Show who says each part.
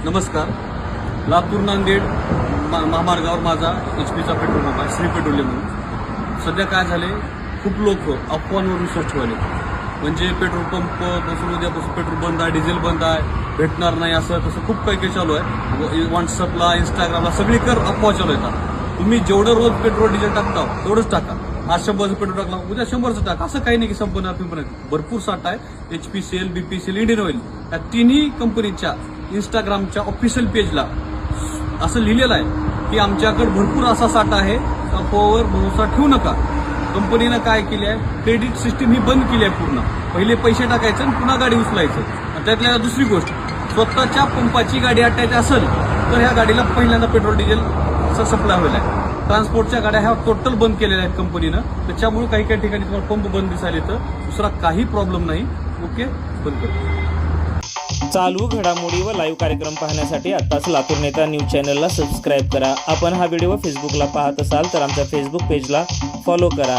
Speaker 1: नमस्कार. लातूर नांदेड महामार्गावर माझा HP चा पेट्रोल पंप आहे, श्री पेट्रोलियम म्हणून. सध्या काय झाले, खूप लोक अफवांवर विश्वास ठेवले. म्हणजे पेट्रोल पंप पासून उद्यापासून पेट्रोल बंद आहे, डिझेल बंद आहे, भेटणार नाही, असं तसं खूप काही काही चालू आहे. व्हॉट्सअपला, इंस्टाग्रामला सगळीकडे अफवा चालू येतात. तुम्ही जेवढं रोज पेट्रोल डिझेल टाकता तेवढंच टाका. आज 100चं पेट्रोल टाकला, उद्या 100चं टाका. असं काही नाही की संपणार पिंपणार. भरपूर साठा आहे. HPCL, BPCL, इंडियन ऑइल या तिन्ही कंपनीच्या इंस्टाग्रामच्या ऑफिशियल पेजला असं लिहिलेलं आहे की आमच्याकडे भरपूर असा साठा आहे, अफवावर भरोसा ठेवू नका. कंपनीनं काय केली आहे, क्रेडिट सिस्टीम ही बंद केली आहे पूर्ण. पहिले पैसे टाकायचं आणि पुन्हा गाडी उचलायचं. त्यातल्या दुसरी गोष्ट, स्वतःच्या पंपाची गाडी आटायची असेल तर ह्या गाडीला पहिल्यांदा पेट्रोल डिझेलचा सप्लाय होईल आहे. ट्रान्सपोर्टच्या गाड्या ह्या टोटल बंद केलेल्या आहेत कंपनीनं. त्याच्यामुळे काही काही ठिकाणी तुम्हाला पंप बंद दिसायला तर दुसरा काही प्रॉब्लेम नाही. ओके, बंद करू.
Speaker 2: चालू घडामोडी व लाईव्ह कार्यक्रम पाहण्यासाठी आत्ताच लातूर नेता न्यूज चॅनलला सबस्क्राईब करा. आपण हा व्हिडिओ फेसबुकला पाहत असाल तर आमच्या फेसबुक पेजला फॉलो करा.